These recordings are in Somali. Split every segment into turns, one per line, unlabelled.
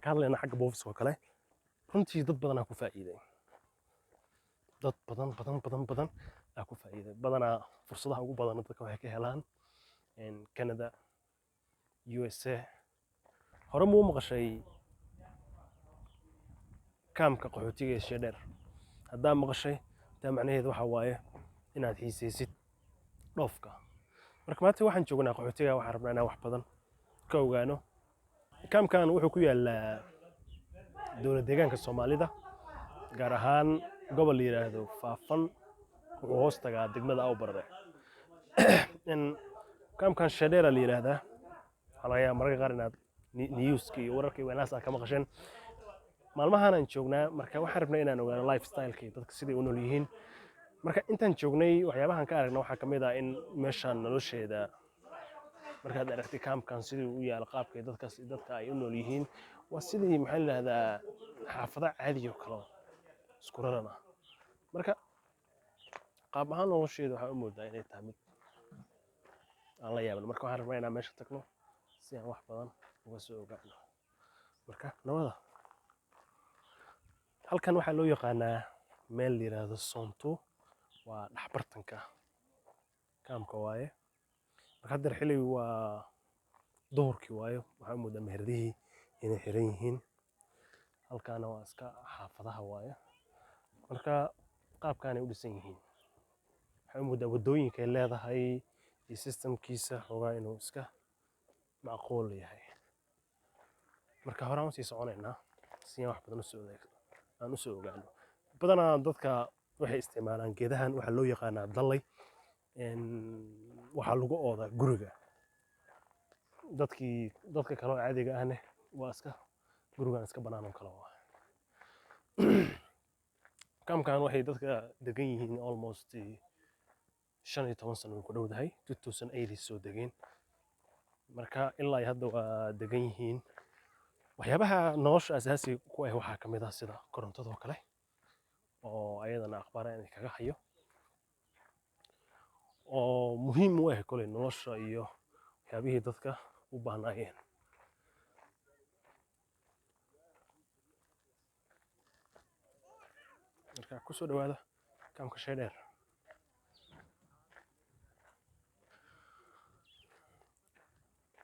ka hadlayna xagga boofis oo kale runtii dad badan ku faa'iiday dad badan ku faa'iiday badanaa fursadaha ugu badan dadka waxay ka helaan Canada USA hore muu maqashay kaamka qaxootiga ee Shedheer haddaa maqashay taa macnaheedu waxa waaye inaad xiisaysid dhoofka marka maanta waxaan joognaa qaxootiga waxaan rabnaa inaan wax badan ka ogaano kaamkan wuxuu ku yaalaa dowlad deegaanka Soomaalida gaar ahaan gobol la yiraahdo Faafan wuxuu hoos tagaa degmada Awbarre kaamkan Shedheer la yiraahdaa halaya marka qaar inaad newska iyo wararka wanaas ka maqasheen maalmahan aan joognaa marka waxaan rabnaa inaan ogaano lifestyle-ka dadka sidii u nool yihiin marka intaan joognay waxyaabahan ka aragnay waxa kamid ah in meeshan nolosheeda markaad aragtay kaamkan sidii uu yaal qaabka dadka ay u nool yihiin waa sidii maxaa la yiraahdaa xaafada caadi oo kale isku rarana marka qaab ahaan nolosheeda waxa u moodaa inay tahay mid aan la yaabin marka waxaan rabnaa inaan meesha tagno si aan wax badan uga soo ogaano marka nabada halkan waxaa loo yaqaanaa meel la yiraahdo Sonto waa dhaxbartanka kaamka waaye marka hadda xilligu waa duhurkii waayo waxaa u moodaa meheradihii inay xiran yihiin halkaana waa iska xaafadaha waaye marka qaabkaanay u dhisan yihiin waxaa u moodaa waddooyinka ay leedahay iyo systemkiisa xoogaa inuu iska macquul yahay marka horaan usii soconaynaa si aan wax badan u soo ogaano badanaa dadka waxay isticmaalaan geedahan waxaa loo yaqaanaa dallay waxaa lagu oodaa guriga dadka kale oo caadiga ahne waa iska gurigan iska bannaan oo kale waa kaamkan waxay dadka degan yihiin almost 15 sano ku dhowdahay 2008 soo degeen marka ilaa hadda waa degan yihiin waxyaabaha nolosha asaasiga ku ah waxaa kamid ah sida korontada oo kale oo ayadana akhbaar inay kaga hayo oo muhiim u ah kale nolosha iyo waxyaabihii dadka u baahnaayeen marka ku soo dhawaada kaamka Shedheer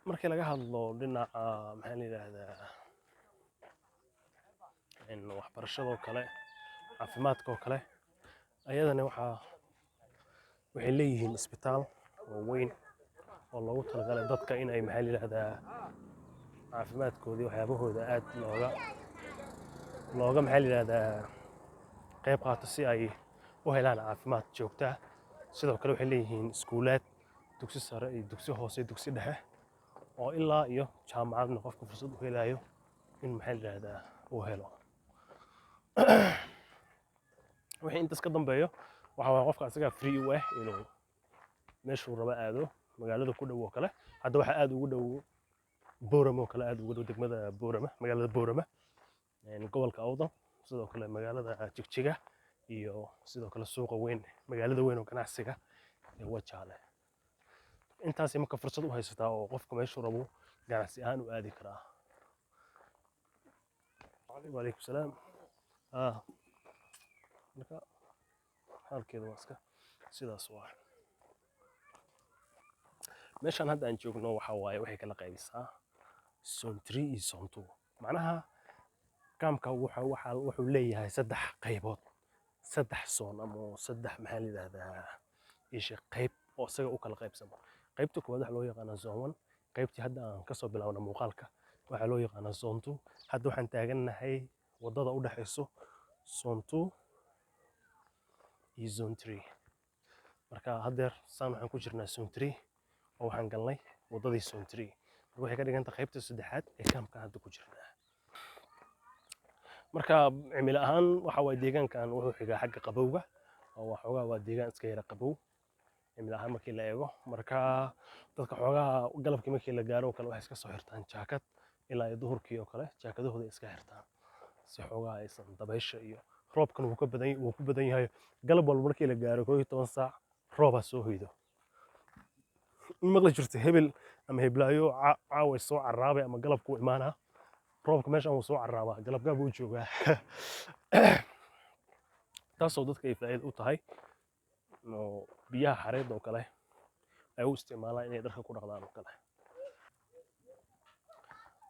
markii laga hadlo dhinaca maxaa la yiraahdaa waxbarashada oo kale caafimaadka oo kale ayadana waxay leeyihiin isbitaal oo weyn oo loogu talagalay dadka in ay maxaa la yiraahdaa caafimaadkoodii waxyaabahooda aad looga maxaa la yiraahdaa qayb qaato si ay u helaan caafimaad joogto ah sidoo kale waxay leeyihiin iskuulaad dugsi sare iyo dugsi hoose dugsi dhexe oo ilaa iyo jaamacadna qofka fursad u helayo in maxaa la yiraahdaa uu helo wixii intaas ka dambeeyo waxa waa qofka asaga free u ah inuu meeshuu raba aado magaalada ku dhow oo kale hadda waxa aad ugu dhow Boorama oo kale aad ugu dhow degmada Boorama magaalada Boorama gobolka Awdal sidoo kale magaalada Jigjiga iyo sidoo kale suuqa weyn magaalada weyn oo ganacsiga ee Wajaale intaas marka fursad u haysataa oo qofka meeshuu rabo ganacsi ahaan u aadi karaa وعليكم السلام marka halkeedu waa iska sidaas waa meeshan hadda aan joogno waxa waaye waxay kala qaybisaa zone 3 iyo zone 2 macnaha kaamka wuxuu leeyahay saddex qaybood saddex zone ama saddex maxaa la yiraahdaa isha qayb oo isaga u kala qaybsamo qaybta koowaad waxa loo yaqaanaa zone 1 qaybtii hadda aan ka soo bilaawna muuqaalka waxa loo yaqaanaa zone 2 hadda waxaan taagannahay wadada u dhaxayso zone 2 iyo zone 3 marka haddeer saan waxaan ku jirnaa zone 3 oo waxaan galnay wadadii zone 3 marka waxay ka dhigan tahay qaybta saddexaad ee kaamka hadda ku jirnaa marka cimilo ahaan waxa way deegaankan wuxuu xigaa xagga qabowga oo waxoogaa waa deegaan iska yara qabow cimilo ahaan markii la eego marka dadka xoogaa galabkii markii la gaaro kale waxay iska soo xirtaan jaakad ilaa iyo duhurkii oo kale jaakadahooda iska xirtaan si xoogaa aysan dabaysha iyo roobkan wuu ku badan yahay galab walba markii la gaaro 12 saac rooba soo hoydo maqla jirta hebel ama heblaayo caaway soo caraabay ama galabku imaanaa roobka meeshan wuu soo carraabaa galabgaab wuu joogaa taasoo dadka ay faa'iido u tahay oo biyaha xareed oo kale ay u isticmaalaan inay dharka ku dhaqdaan oo kale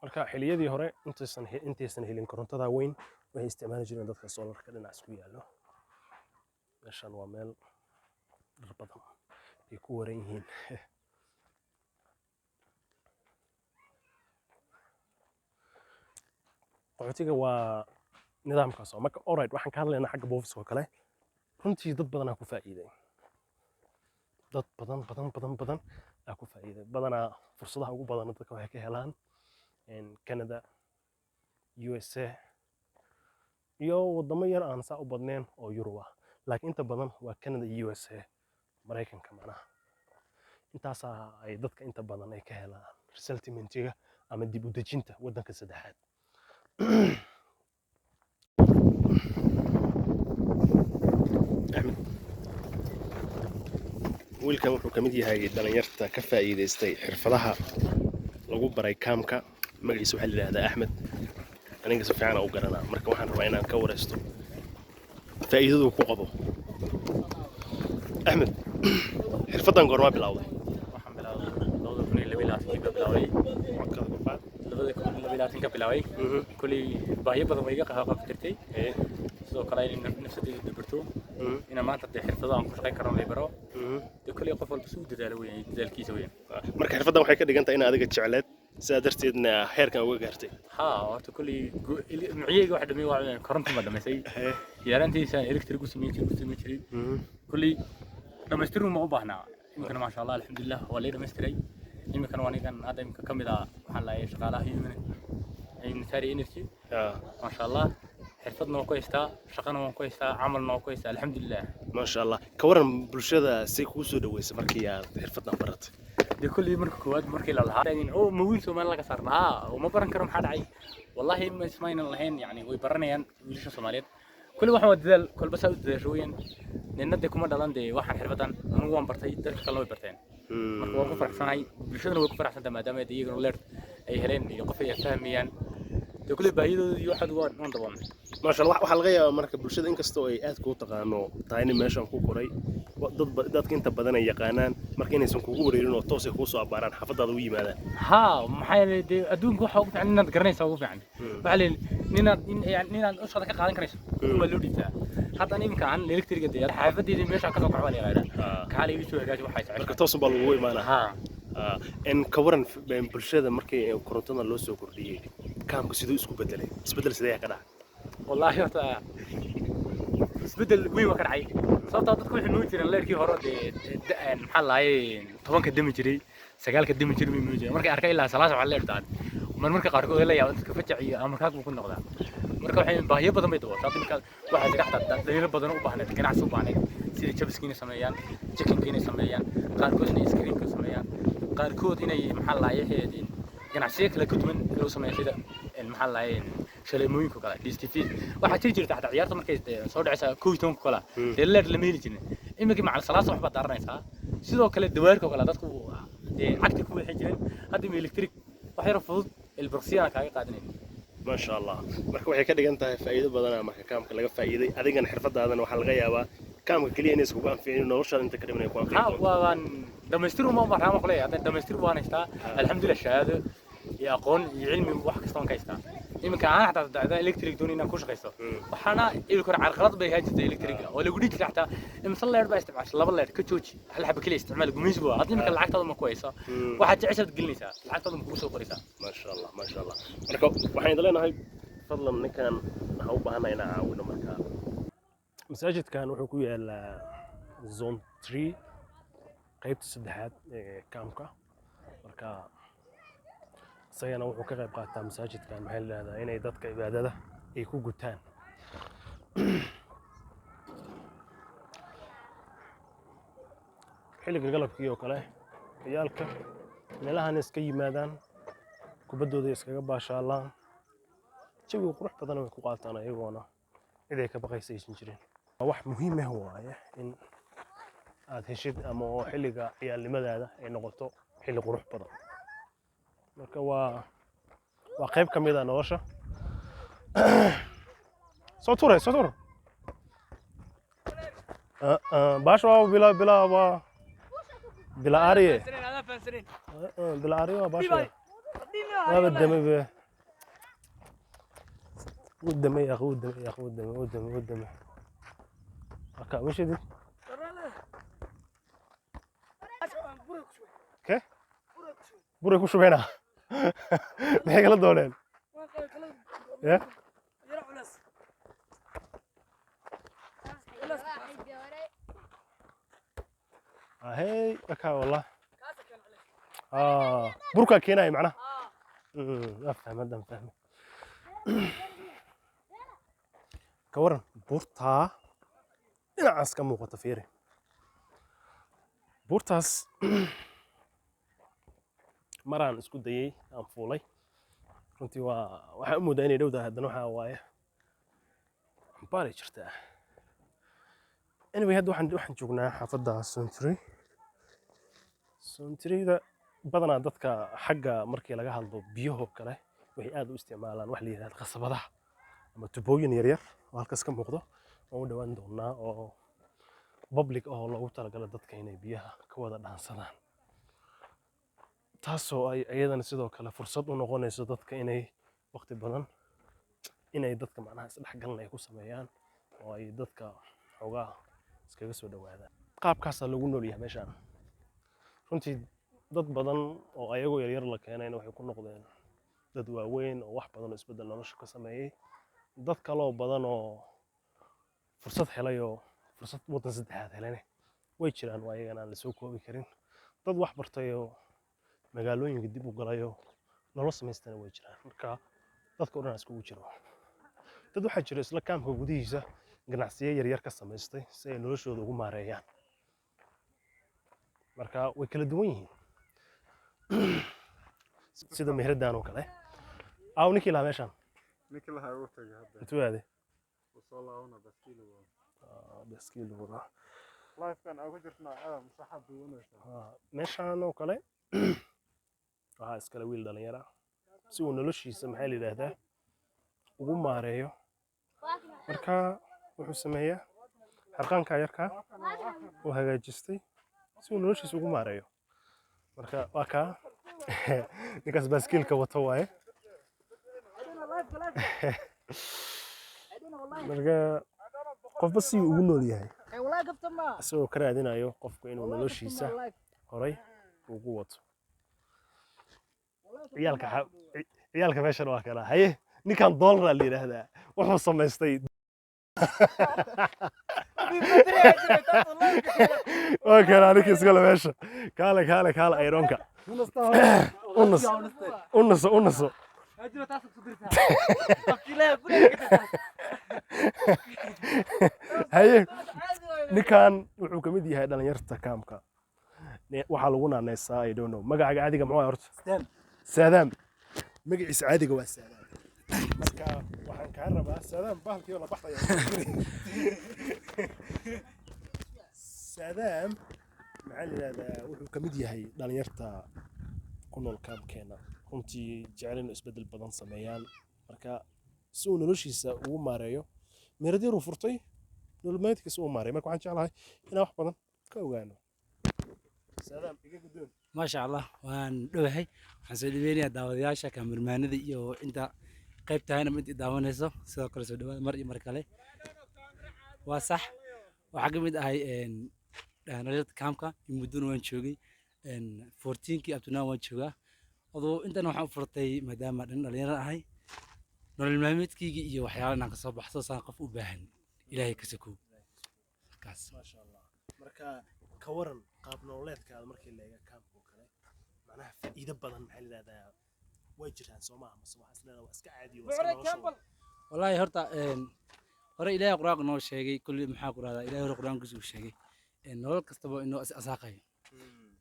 marka xilliyadii hore intaysan helin korontada weyn waxay isticmaali jireen dadka solarka dhinac isku yaallo meeshan waa meel dhar badan ay ku waran yihiin qaxootiga waa nidaamkaas oo marka alright waxaan ka hadlaynaa xagga boofiska oo kale runtii dad badanaa ku faa'iiday dad badan aa ku faa'iiday badanaa fursadaha ugu badan dadka waxay ka helaan Canada USA iyo wadamo yar aan saa u badnayn oo Yurub ah laakiin inta badan waa Canada iyo USA Mareykanka macnaha intaasaa ay dadka inta badan ay ka helaan resettlementiga ama dib u dejinta waddanka saddexaad wiilkan wuxuu ka mid yahay dhalinyarta ka faa'iidaystay xirfadaha lagu baray kaamka magaciisa waxaa la yidhaahdaa Axmed aniga si fiican u garanaa marka waxaan rabaa inaan ka wareysto faa'iidadu ku qabo Axmed xirfadan goorma bilowday
waxaan bilaabay 2022 bilaabay ka bilaabay kulli baahiyo badan way iga qaab jirtay sidoo kale in nafsadayda dabarto in maanta xirfado aan ku shaqeyn karo leebaro kulli qof walba suu dadaalo weyn dadaalkiisa weyn
marka xirfadan waxay ka dhigan tahay in adiga jecleed sidaa darteedna heerkan uga gaartay
horta kulli maciyayga waxa dhamay waa koronto ma dhamaysay yaraantiisa electric u sameeyay jiray kulli dhamaystiru ma u baahnaa imkana ma sha Allah alxamdulillah waa la dhamaystiray imkana waa nigan hadda imka kamid ah waxaan lahayn shaqaalaha humanitarian energy ma sha Allah xirfadna waan ku haystaa shaqana waan ku haystaa camalna waan ku haystaa alxamdulillah
ma sha Allah ka waran bulshada si kuu soo dhaweysay markii aad xirfadan baratay
de kulli marka koowaad markii la lahaa oo ma wiil Soomaali laga saarnaa oo ma baran karo maxaa dhacay wallahi ma ismaynan lahayn yani way baranayaan wiilasha Soomaaliyeed kulli waxaan dadaal kolba saa u dadaashooyeen ninna kuma dhalan waxaan xirfadan anigu waan bartay dadka kale way barteen marka waan ku faraxsanahay bulshadana way ku faraxsantahay maadaama ay iyaguna leer ay heleen iyo qof ay fahmayaan كل باهيدو واحد وان طبعا
ما شاء الله waxa laga yaabaa marka bulshada inkastoo ay aad ku taqaano taayni meeshan ku koray dadka inta badan ay yaqaanaan marka inaysan kugu wareerin oo toos ay ku soo abaaraan xafadaada u yimaadaan
maxay adduunka waxa ugu fiican inaad garanaysaa ugu fiican waxa leen ninaad u shaqada ka qaadan karayso ma loo dhigtaa hadda nimka aan electric deeyo xaafadeedii meesha ka soo kacay la yiraahdaa kaali ii soo hagaaji waxa ay
marka toos baa lagu imaanaa in ka waran bulshada markii korontada loo soo kordhiyay kaamku sidoo isku bedelay isbedel sidee ka dhacay
wallahi horta isbedel weyn waa ka dhacay sababtoo dadku waxay noo jireen leerkii hore maxaa lahayn 10ka dimi jiray 9ka dimi jiray ma jiray markay arkay ilaa salaas waxa leertaan marka qaarkood la yaab dadka fajac iyo amarkaad ku noqdaa marka waxay baahiyo badan bay dawaa sababtoo waxa jira xataa dhalinyaro badan u baahnaa ganacsi u baahnaa sida jabskiina sameeyaan checking-kiina sameeyaan qaarkood inay screen-ka sameeyaan qaarkood inay maxaa lahayn ganacsiga kala duwan loo sameeyo sida maxaa lahayn shaleemooyinka kala DSTV waxa jirta xataa ciyaarta markay soo dhacaysa 12 kala leer la meeli jirin imika macal salaas waxba daaranaysa sidoo kale dawaarka kala dadku cagti ku wixii jireen hadda electric wax yar fudud البرسيان كاي قادنين
ما شاء الله marka waxay ka dhigan tahay faa'iido badan marka kaamka laga faa'iiday adigana xirfadaadana waxa laga yaabaa kaamka kaliya inay isku anficin nolosha inta ka dhimanay ku anficin
waan dhameystir ma marxamo kale hadda dhameystir waan haystaa alxamdulillah shahaado iyo aqoon iyo cilmi wax kasta waan ka haystaa iminka aan xataa dacda electric doon inaan ku shaqeysto waxaana ilko carqalad bay haajirta electric oo lagu dhigi xataa imsa leer baa isticmaashay laba leer ka jooji hal xabba kaliya isticmaal gumeys baa hadii iminka lacagtada ma ku hayso waxa jeceshaad gelinaysaa lacagtada ma ku soo qoraysaa
ma sha Allah marka waxaan leenahay fadlan ninkan waxa u baahanaa inaan caawino marka masaajidkan wuxuu ku yaalaa zone 3 qaybta saddexaad ee kaamka marka sayana wuxuu ka qayb qaataa masaajidkan maxay leedahay inay dadka cibaadada ay ku gutaan xilliga galabkii oo kale ciyaalka meelahan iska yimaadaan kubaddooda iskaga baashaalaan jawi qurux badan way ku qaataan ayagoona cid ay ka baqaysan jirin wax muhiim ah waaye in aad heshid ama oo xilliga ciyaalnimadaada ay noqoto xilli qurux badan marka waa qayb ka mid ah nolosha سطور سطور باشا بلا بلا اريه بلا اريه باشا ما بدمي به قدامي يا اخي قدامي يا اخي قدامي قدامي قدامي هكا مش دي كيف بريك وشو بينا maxay kala dooneen ya ahey akaa wallah burkaa keenaya macnaha afaham haddaan fahmay ka waran buurtaa dhinacaas ka muuqata fiiri buurtaas maraan isku dayay aan fuulay runtii waxaan u moodaa inay dhowdahay haddana waxaa waaye baalay jirtaa anyway hadda waxaan joognaa xaafadda Sontryda badanaa dadka xagga markii laga hadlo biyahoo kale waxay aad u isticmaalaan wax la yidhahdo qasabadaha ama tubooyin yaryar oo halkaas ka muuqdo oo u dhowaan doonaa oo public oo loogu talagalo dadka inay biyaha ka wada dhaansadaan taasoo ay iyadana sidoo kale fursad u noqonayso dadka inay waqti badan inay dadka macnaha isdhexgalan ay ku sameeyaan oo ay dadka xoogaa iskaga soo dhawaadaan qaabkaasaa lagu nool yahay meeshaan runtii dad badan oo ayagoo yaryar la keenayna waxay ku noqdeen dad waaweyn oo wax badan oo isbeddel nolosha ka sameeyey dad kaloo badan oo fursad helay oo fursad waddan saddexaad helayna way jiraan waa ayagana aan la soo koobi karin dad wax bartay oo magaalooyinka dib u galay oo nolol samaystana way jiraan marka dadka oo dhan iskugu jiro dad waxaa jira isla kaamka gudihiisa ganacsiyo yaryar ka samaystay si ay noloshooda ugu maareeyaan marka way kala duwan yihiin sida meheradan oo kale aw ninkii lahaa meeshaan
ninkii lahaa uu tagay hadda
intuu aaday
soo laabana
baskiil wada
lifekan aan ku jirtna masaxad duwanaysa
meeshaan oo kale waxaa iskale wiil dhalinyara si uu noloshiisa maxaa la yidhaahdaa ugu maareeyo marka wuxuu sameeyaa xarqaanka yarkaa uu hagaajistay si uu noloshiisa ugu maareeyo marka waa kaa ninkaas baaskiilka wato waaye marka qofba si uu ugu nool yahay isagoo ka raadinayo qofku inuu noloshiisa horay ugu wato ciyaalka meeshan waa kana haye ninkan doolara la yidhaahdaa wuxuu samaystay waa kana ninka iskale meesha kaale ayroonka unaso haye ninkan wuxuu ka mid yahay dhalinyarta kaamka waxaa lagu naanaysaa I don't know magacaaga caadiga muxuu horta saadaam magaciisa caadiga waa saadaam marka waxaan kaa rabaa saadaam bahalkii la baxaya saadaam maxaa la yidhahdaa wuxuu ka mid yahay dhalinyarta ku nool kaamkeena runtii jecel inuu isbeddel badan sameeyaan marka si uu noloshiisa ugu maareeyo meeradyaruu furtay nolol maalmeedkiisa uu maareeyo marka waxaan jeclahay inaan wax badan ka ogaano saadaam iga guddoon
maasha allah waan dhowahay waxaan soo dhaweynayaa daawadayaasha kaamirmaanada iyo inta qayb tahayna mid i daawanayso sidoo kale soo dhawaada mar iyo mar kale waa sax waxaa ka mid ahay dhalinyarta kaamka in muddona waan joogay 14kii abtunaan waan joogaa adoo intan waxaan u furtay maadaama dhan dhalinyaro ahay nolol maalmeedkayga iyo waxyaalo inaan kasoo baxso saan qof u baahan ilaahay ka sakow markaas
maasha allah marka ka waran qaab nololeedkaada markii la eega kaamka oo kale macnaha faa'iido badan maxaa la yidhahdaa way jiraan soo maaha mase waxaa isleedahay waa iska caadi oo iska noloshooda
wallaahi horta hore ilaahay quraanka noo sheegay kulli maxaa ku rahdaa ilaahay hore quraankiisu sheegay nolol kastaba inuu asaaqayo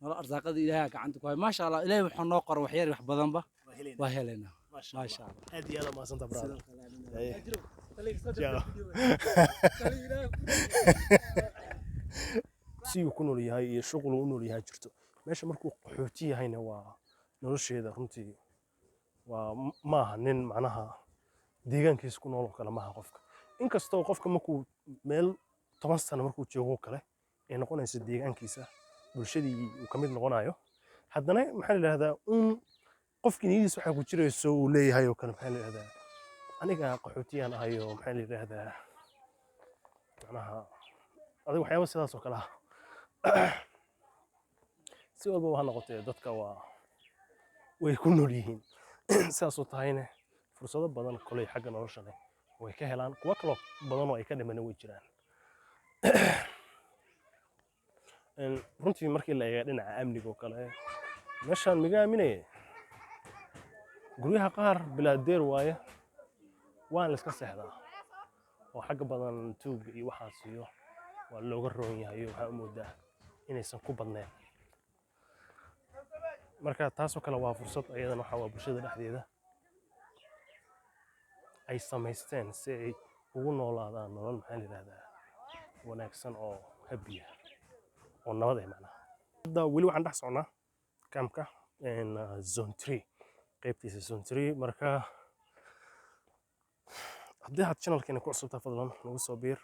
nolol arsaaqada ilaahay gacanta ku hay maasha allah ilaahay wuxuu noo qoro wax yar wax badanba waa heleynaa maasha allah
aad iyo aad u mahadsantahay brother si uu ku nool yahay iyo shuqul uu u nool yahay jirto meesha markuu qaxooti yahayna waa nolosheeda runtii waa maaha nin macnaha deegaankiisa ku nool oo kale maaha qofka inkastoo qofka markuu meel 10 sano markuu joogo kale ay noqonayso deegaankiisa bulshadii uu ka mid noqonayo haddana maxaa la yidhahdaa qofkii niyadiisa waxaa ku jirayso uu leeyahay oo kale maxaa la yidhahdaa aniga qaxootiyaan ahayo maxaa la yidhahdaa macnaha adiga waxyaaba sidaas oo kale ah si walba ha noqotee dadka way ku nool yihiin sidaasoo tahayna fursado badan koley xagga noloshana way ka helaan kuwa kaloo badan oo ay ka dhimana way jiraan runtii markii la eega dhinaca amniga oo kale meeshaan miga aaminaya guryaha qaar bilaadeer waaye waan la iska seexdaa oo xagga badan tuuga iyo waxaas iyo waa looga roon yahay waxaa u moodaa inaysan ku badnayn marka taasoo kale waa fursad ayadana waxaa waa bulshada dhexdeeda ay samaysteen si ay ugu noolaadaan nolol maxaa la yidhahdaa wanaagsan oo habiya oo nabad ay macnaha hadda weli waxaan dhex socnaa kaamka zone 3 qaybtiisa zone 3 marka haddii aad channelkeena ku cusubtaa fadlan nagu soo biir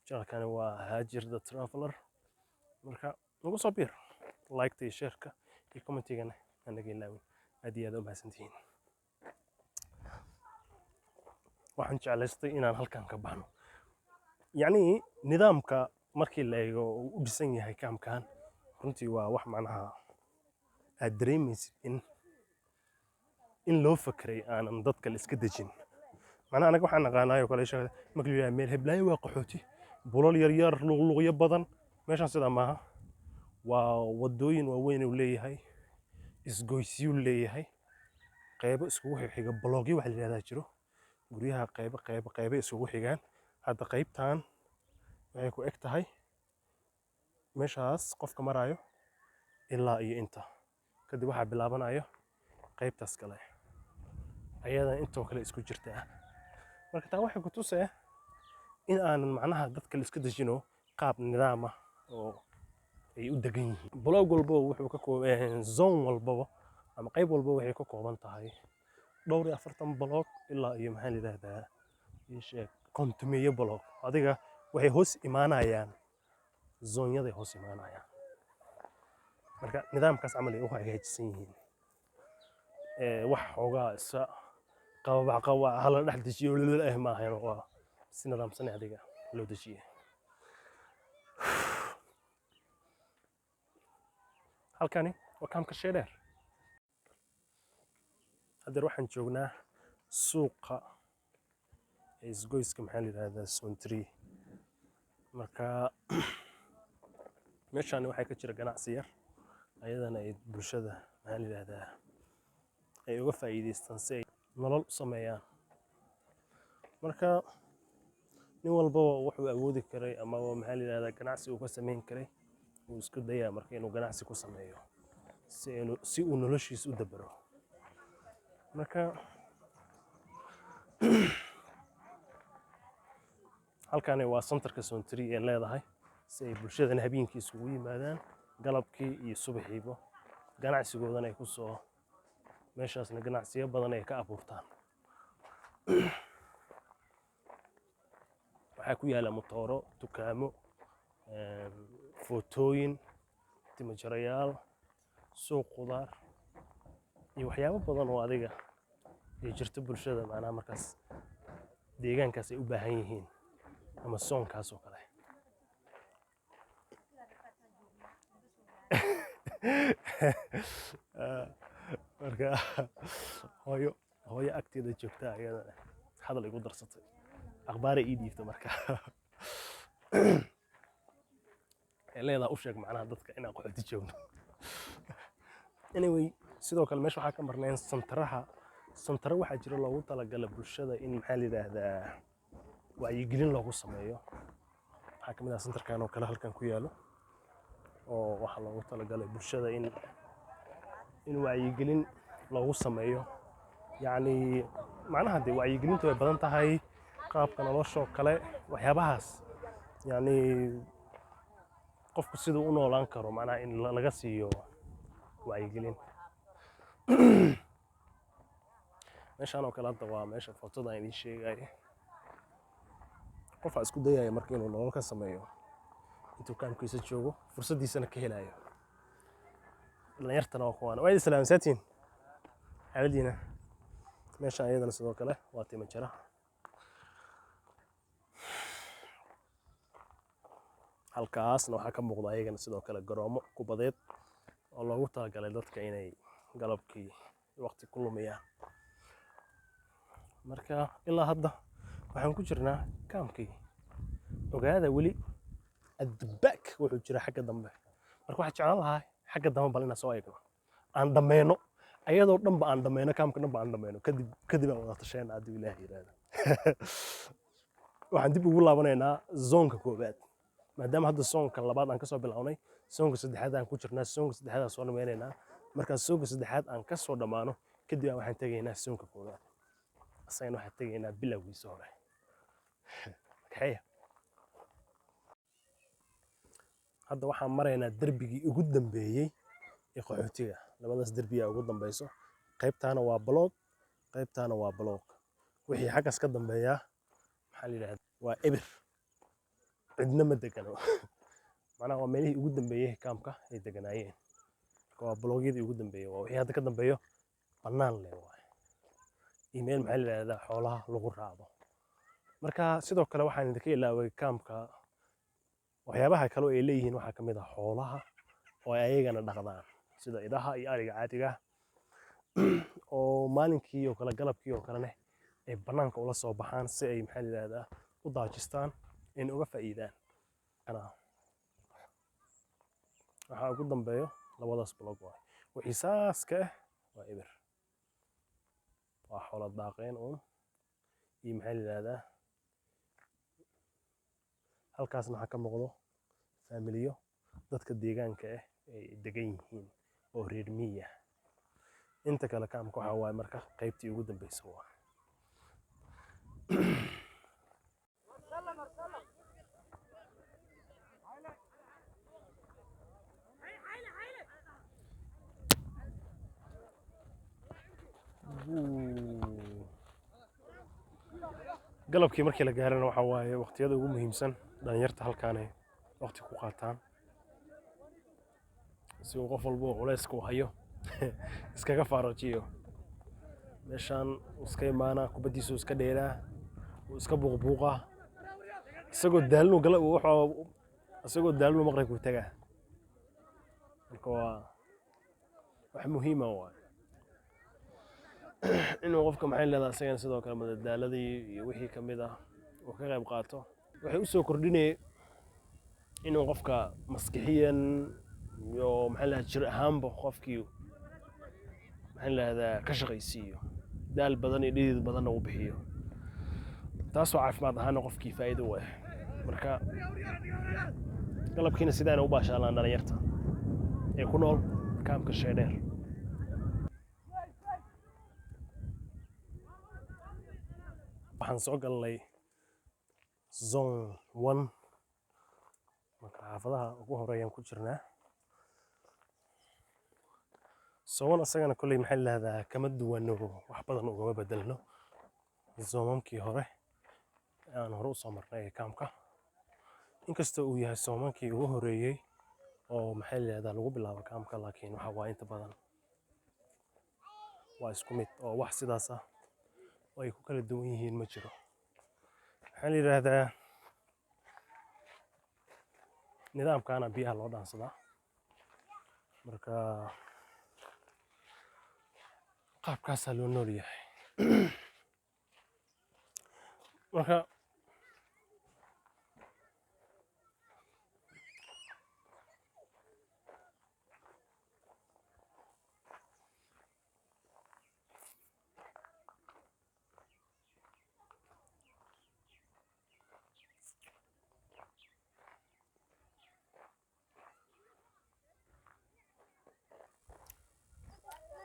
channelkani waa Haajir the Traveler marka nagu soo biir like-ta iyo share-ka iyo commentigana anaga ilaawin aad iyo aad u mahadsantihiin waxaan jeclaystay inaan halkan ka baxno yacni nidaamka markii la eego uu u dhisan yahay kaamkan runtii waa wax macnaha aad dareemaysid in loo fakeray aanan dadka la iska dejin macnaha anaga waxaan naqaanaayoo kale sheegay markii la yidhaha meel heblaayo waa qaxooti bulal yaryar luqluqyo badan meeshaan sidaa maaha waa wadooyin waaweyn uu leeyahay isgoysyuu leeyahay qaybo iskugu xiga bloogyo waxa la yidhahdaa jiro guryaha qaybo isugu xigaan hadda qaybtan waxay ku eg tahay meeshaas qofka marayo ilaa iyo inta kadib waxaa bilaabanayo qaybtaas kale ayadan intoo kale isku jirtaa marka taa waxay ku tusee in aanan macnaha dadka la iska dejino qaab nidaam ah oo ay u degan yihiin blog walba wuxuu ka kooban zone walbaba ama qayb walba waxay ka kooban tahay dhowr iyo 40 blog ilaa iyo maxaa la yidhahdaa sheeg kontumiyo blog adiga waxay hoos imaanayaan zoonyaday hoos imaanayaan marka nidaamkaas camal ay u hagaajisan yihiin wax xoogaa isa qababac hala dhex dejiyo maahan waa si nidaamsan adiga loo dejiyay halkani waa kaamka Sheedheer hadda waxaan joognaa suuqa isgoyska maxaa la yidhahdaa zone 3 marka meeshaan waxay ka jira ganacsi yar ayadana ay bulshada maxaa la yidhahdaa ay uga faa'iidaystaan si ay nolol u sameeyaan marka nin walba wuxuu awoodi karay ama maxaa la yidhahdaa ganacsi uu ka samayn karay uu isku dayaa marka inuu ganacsi ku sameeyo si uu noloshiisa u dabaro marka halkani waa centerka zone 3 ee leedahay si ay bulshadana habeenkii isugu yimaadaan galabkii iyo subaxiiba ganacsigoodana ay ku soo meeshaasna ganacsiyo badan ay ka abuurtaan waxaa ku yaala motooro dukaamo footooyin timajarayaal suuq qudaar iyo waxyaabo badan oo adiga ay jirto bulshada macnaha markaas deegaankaas ay u baahan yihiin ama soonkaas oo kale marka hooyo agteeda joogta ayada hadal igu darsatay akhbaar ii dhiibta marka leedahay u sheeg macnaha dadka inaan qaxooti joogno anyway sidoo kale meesha waxaa ka marnayn santara waxaa jira loogu talagalay bulshada in maxaa la yidhaahdaa wacyigelin loogu sameeyo waxaa ka mid ah santarkan oo kale halkan ku yaalo oo waxaa loogu talagalay bulshada in wacyigelin loogu sameeyo yacni macnaha dee wacyigelintu way badan tahay qaabka nolosha oo kale waxyaabahaas yacni qofku siduu u noolaan karo macnaha in laga siiyo wacyigelin meeshaan oo kale hadda waa meesha fotada aan idiin sheegay qofaa isku dayaya marka inuu nolol ka sameeyo intuu kaamkiisa joogo fursaddiisana ka helayo dhalinyartana waa kuwaan waa idin salaamsaatiin xaaladiina meeshaan iyadana sidoo kale waa timo jara halkaasna waxaa ka muuqda ayagana sidoo kale garoomo kubadeed oo loogu talagalay dadka inay galabkii waqti ku lumiyaan marka ilaa hadda waxaan ku jirnaa kaamkii ogaada weli adbaak wuxuu jira xagga dambe marka waxaan jeclaan lahaa xagga dambe bal inaan soo eegno aan dhammayno ayadoo dhanba aan dhammayno kaamka dhanba aan dhammayno kadib aan wada tasheen hadduu ilaahay yidhaahdo waxaan dib ugu laabanaynaa zoonka koowaad maadaama hadda soonka labaad aan kasoo bilownay soonka saddexaad aan ku jirnaa soonka saddexaad aan soo dhammaynaynaa markaan soonka saddexaad aan kasoo dhammaano kadib waxaan tegaynaa soonka koowaad asagana waxaan tegaynaa bilowgiisa hore kaxeeya hadda waxaan maraynaa derbigii ugu dambeeyey ee qaxootiga labadaas derbiyaa ugu dambeyso qaybtaana waa bloog qaybtaana waa bloog wixii xaggaas ka dambeeyaa maxaa la yidhahdaa waa ebir cidna ma degano macnaha waa meelihii ugu dambeeyey kaamka ay deganaayeen marka waa bloogyadii ugu dambeeyey waa wixii hadda ka dambeeyo bannaan leh waay iyo meel maxaa la yidhahdaa xoolaha lagu raacdo marka sidoo kale waxaan idinka ilaaway kaamka waxyaabaha kale oo ay leeyihiin waxaa ka mid ah xoolaha oo ay ayagana dhaqdaan sida idaha iyo ariga caadiga oo maalinkii oo kale galabkii oo kalene ay bannaanka ula soo baxaan si ay maxaa la yidhahdaa u daajistaan in uga faa'iidaan waxaa ugu dambeeyo labadaas blog waay wixii saaska ah waa eber waa xoolo daaqeen uun iyo maxaa la yidhahdaa halkaasna waxaa ka muuqdo faamiliyo dadka deegaanka ah ay degan yihiin oo reer miyi ah inta kale kaamka waxaa waaye marka qaybtii ugu dambeysa waa galabkii markii la gaarana waxaa waaye waqtiyada ugu muhiimsan dhalinyarta halkaanay waqti ku qaataan si uu qof walba oo culayska u hayo iskaga faarajiyo meeshaan iska imaanaa kubaddiisu iska dheeraa uu iska buuqbuuqaa isagoo daalinu maqribku tagaa marka waa wax muhiima waay inuu qofka maxay leedahay isagana sidoo kale madadaaladii iyo wixii ka mid ah uu ka qayb qaato waxay u soo kordhinaya inuu qofka maskixiyan iyo maxay leedahay jir ahaanba qofkii maxay leedahay ka shaqaysiiyo daal badan iyo dhidid badanna uu bixiyo taasoo caafimaad ahaana qofkii faa'iido u ah marka galabkiina sidaana u baashaalaan dhalinyarta ee ku nool kaamka sheedheer waxaan soo galnay zone 1 marka xaafadaha ugu horeeyaan ku jirnaa zone asagana kolley maxay leedahay kama duwano wax badan ugama bedelno zoomamkii hore aan hore usoo marnay kaamka inkasta uu yahay zoomankii ugu horeeyey oo maxay leedahay lagu bilaabo kaamka laakiin waxa waa inta badan waa isku mid oo wax sidaas ah oo ay ku kala duwan yihiin ma jiro waxaa la yidhaahdaa nidaamkaana biyaha loo dhaansadaa marka qaabkaasaa loo nool yahay marka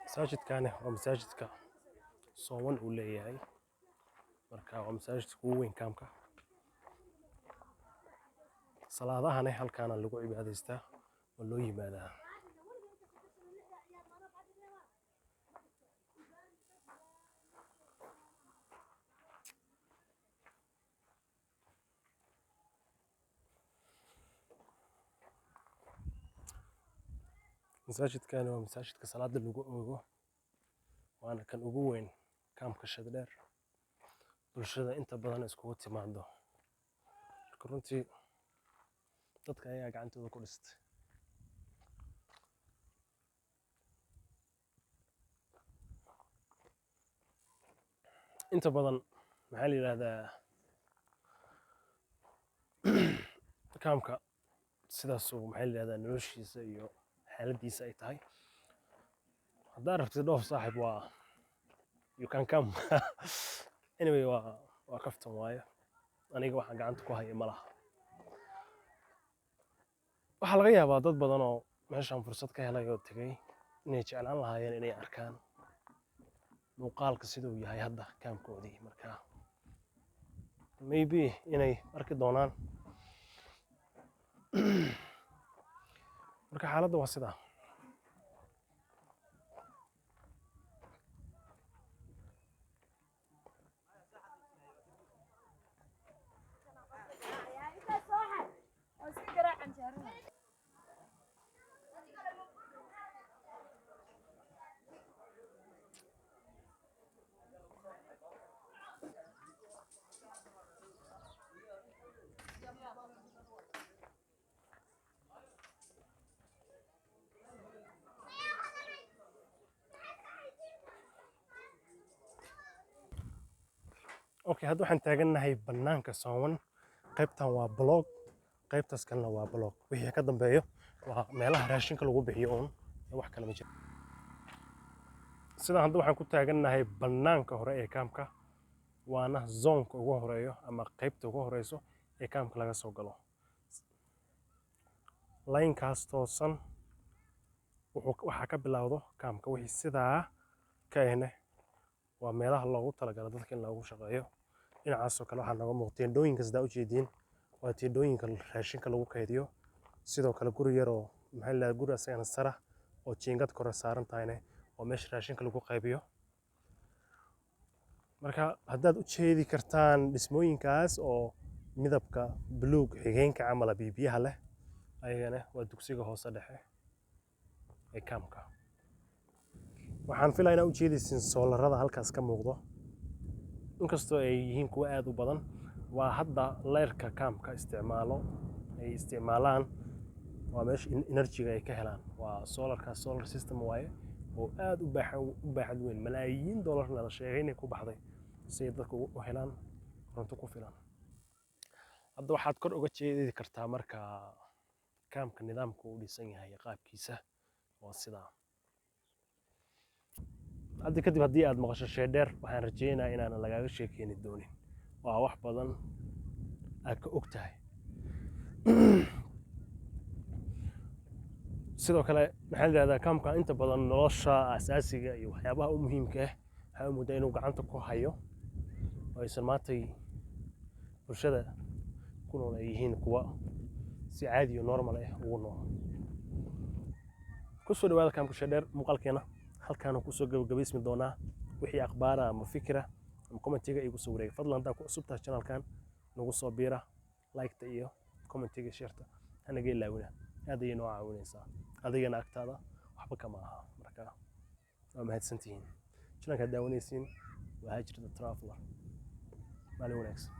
masaajidkaani waa masaajidka sooman uu leeyahay marka waa masaajidka ugu weyn kaamka salaadahana halkaana lagu cibaadaystaa oo loo yimaadaa masaajidkani waa masaajidka salaada lagu oogo waana kan ugu weyn kaamka Shadheer bulshada inta badan iskugu timaado marka runtii dadka ayaa gacantooda ku dhistay inta badan maxaa la yidhaahdaa kaamka sidaasuu maxaa la yidhahdaa noloshiisa iyo xaaladiisa ay tahay haddaad rabtid dhoof saaxiib waa you can come anyway waa kaftan waaye aniga waxaan gacanta ku haya ma laha waxaa laga yaabaa dad badan oo meeshaan fursad ka helay oo tegay inay jeclaan lahaayeen inay arkaan muuqaalka siduu yahay hadda kaamkoodii marka maybe inay arki doonaan marka xaaladda waa sidaa okay hadda waxaan taagannahay bannaanka Sooman qaybtan waa blog qaybtaas kalena waa blog wixii ka dambeeyo waa meelaha raashinka lagu bixiyo uun wax kale ma jiro sidaan hadda waxaan ku taagannahay bannaanka hore ee kaamka waana zoonka ugu horeeyo ama qaybta ugu horeyso ee kaamka laga soo galo laynkaas toosan waxaa ka bilowdo kaamka wixii sidaa ka ehne waa meelaha loogu talagalay dadka in lagu shaqeeyo dhinacaasoo kale waxaa nooga muuqda teendhooyinka sidaa u jeediin waa teendhooyinka raashinka lagu kaydiyo sidoo kale guri yar oo maxaa la guri asagana sara oo jiingad kore saaran tahayne oo meesha raashinka lagu qaybiyo marka haddaad u jeedi kartaan dhismooyinkaas oo midabka buluug xigeenka camala bibiyaha leh ayagana waa dugsiga hoose dhexe ee kaamka waxaan filayaa inaad u jeedaysiin soolarada halkaas ka muuqdo inkastoo ay yihiin kuwa aad u badan waa hadda leerka kaamka ay isticmaalaan waa meesha enerjiga ay ka helaan waa solar system waaye oo aad u baaxad weyn malaayiin doolarna la sheegay inay ku baxday si ay dadku u helaan koronto ku filan hadda waxaad kor uga jeedi kartaa marka kaamka nidaamka uu dhisan yahay qaabkiisa waa sidaa hadda kadib haddii aad maqasho Shadheer waxaan rajeynayaa inaan lagaaga sheekeeni doonin waa wax badan aad ka og tahay sidoo kale maxaa la yidhahdaa kaamka inta badan nolosha asaasiga iyo waxyaabaha u muhiimka ah waxaa u muddaa inuu gacanta ku hayo oo aysan maantay bulshada ku nool ay yihiin kuwa si caadi iyo normal ah ugu nool kusoo dhawaada kaamka Shadheer muuqaalkeena halkaan ku soo gabagabaysmi doonaa wixii akhbaara ama fikra ama commentiga igu soo wareegay fadlan haddaa ku cusub tahay channelkan nagu soo biira like-ta iyo commentiga share-ta hanaga ilaawina aad ayay noo caawinaysaa adigana agtaada waxba kama aha marka waa mahadsantihiin channelka daawanaysiin waa Hajir the Traveler maalin wanaagsan